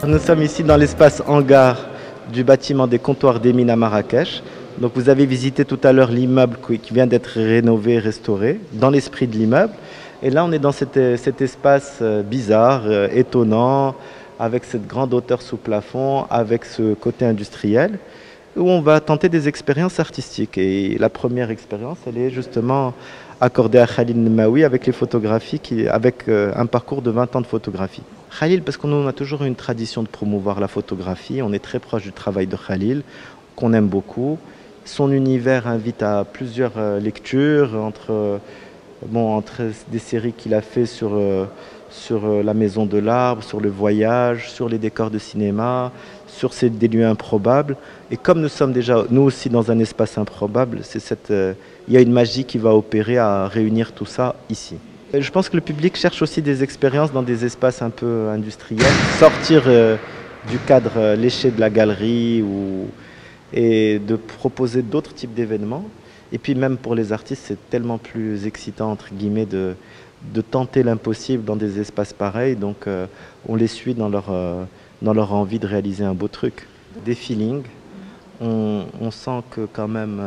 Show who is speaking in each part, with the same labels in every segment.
Speaker 1: Nous sommes ici dans l'espace hangar du bâtiment des comptoirs des mines à Marrakech. Donc vous avez visité tout à l'heure l'immeuble qui vient d'être rénové, restauré, dans l'esprit de l'immeuble. Et là, on est dans cet espace bizarre, étonnant, avec cette grande hauteur sous plafond, avec ce côté industriel, où on va tenter des expériences artistiques. Et la première expérience, elle est justement accordée à Khalil Nemaoui avec les photographies, avec un parcours de 20 ans de photographie. Khalil, parce qu'on a toujours eu une tradition de promouvoir la photographie, on est très proche du travail de Khalil, qu'on aime beaucoup. Son univers invite à plusieurs lectures, entre des séries qu'il a fait sur la maison de l'arbre, sur le voyage, sur les décors de cinéma, sur des lieux improbables. Et comme nous sommes déjà, nous aussi, dans un espace improbable, il y a une magie qui va opérer à réunir tout ça ici. Et je pense que le public cherche aussi des expériences dans des espaces un peu industriels, sortir du cadre léché de la galerie et de proposer d'autres types d'événements. Et puis même pour les artistes, c'est tellement plus excitant, entre guillemets, de tenter l'impossible dans des espaces pareils. Donc on les suit dans leur envie de réaliser un beau truc. Des feelings, on sent que quand même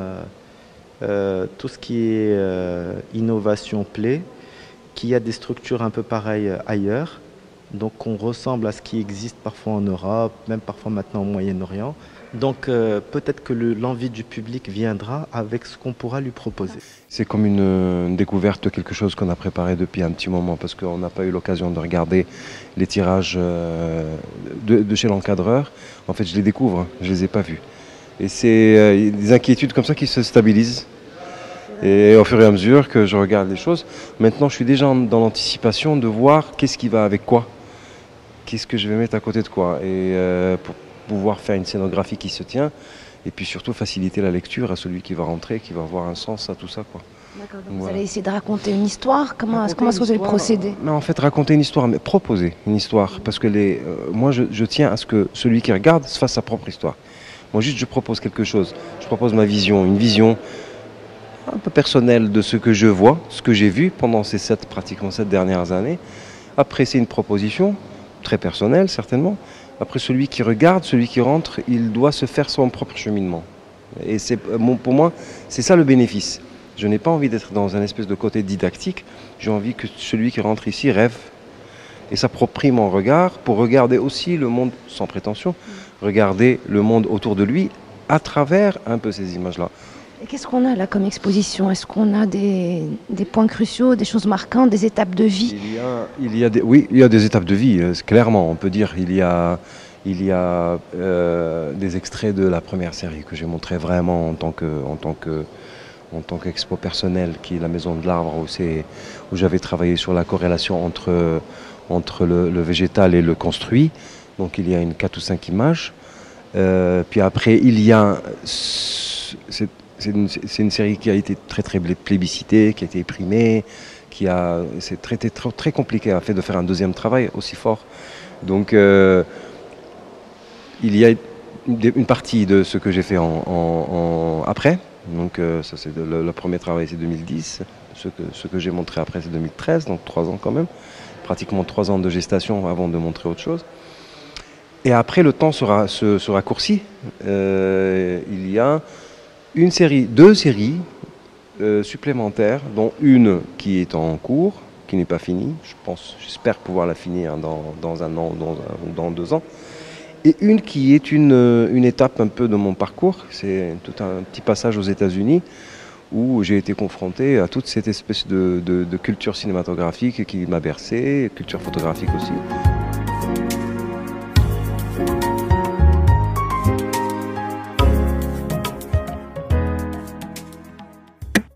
Speaker 1: tout ce qui est innovation plaît, qu'il y a des structures un peu pareilles ailleurs. Donc on ressemble à ce qui existe parfois en Europe, même parfois maintenant au Moyen-Orient. Donc peut-être que l'envie du public viendra avec ce qu'on pourra lui proposer.
Speaker 2: C'est comme une découverte de quelque chose qu'on a préparé depuis un petit moment parce qu'on n'a pas eu l'occasion de regarder les tirages de chez l'encadreur. En fait, je les découvre, je ne les ai pas vus. Et c'est des inquiétudes comme ça qui se stabilisent. Et au fur et à mesure que je regarde les choses, maintenant je suis déjà dans l'anticipation de voir qu'est-ce qui va avec quoi. Qu'est-ce que je vais mettre à côté de quoi. Et pour pouvoir faire une scénographie qui se tient et puis surtout faciliter la lecture à celui qui va rentrer, qui va avoir un sens à tout ça, quoi.
Speaker 3: D'accord, donc vous allez essayer de raconter une histoire. Comment est-ce que vous allez procéder?
Speaker 2: Non, en fait, raconter une histoire, mais proposer une histoire. Parce que moi, je tiens à ce que celui qui regarde se fasse sa propre histoire. Moi, juste, je propose quelque chose. Je propose ma vision, une vision un peu personnelle de ce que je vois, ce que j'ai vu pendant pratiquement 7 dernières années. Après, c'est une proposition, très personnelle, certainement. Après, celui qui regarde, celui qui rentre, il doit se faire son propre cheminement. Et pour moi, c'est ça le bénéfice. Je n'ai pas envie d'être dans un espèce de côté didactique. J'ai envie que celui qui rentre ici rêve et s'approprie mon regard pour regarder aussi le monde sans prétention, regarder le monde autour de lui à travers un peu ces images-là.
Speaker 3: Et qu'est-ce qu'on a là comme exposition? Est-ce qu'on a des points cruciaux, des choses marquantes, des étapes de vie?
Speaker 2: Oui, il y a des étapes de vie, clairement. On peut dire il y a des extraits de la première série que j'ai montré vraiment en tant qu'expo personnel, qui est la Maison de l'Arbre, où j'avais travaillé sur la corrélation entre le végétal et le construit. Donc il y a 4 ou 5 images. Puis après, il y a... C'est une série qui a été très plébiscitée, qui a été primée, c'est très compliqué à faire de faire un deuxième travail aussi fort. Donc il y a une partie de ce que j'ai fait après. Donc ça c'est le premier travail, c'est 2010. Ce que j'ai montré après, c'est 2013, donc 3 ans quand même. Pratiquement 3 ans de gestation avant de montrer autre chose. Et après, le temps se raccourcit. Il y a 2 séries supplémentaires, dont une qui est en cours, qui n'est pas finie. J'espère pouvoir la finir dans 1 an ou dans 2 ans. Et une qui est une étape un peu de mon parcours. C'est tout un petit passage aux États-Unis où j'ai été confronté à toute cette espèce de culture cinématographique qui m'a bercé, culture photographique aussi.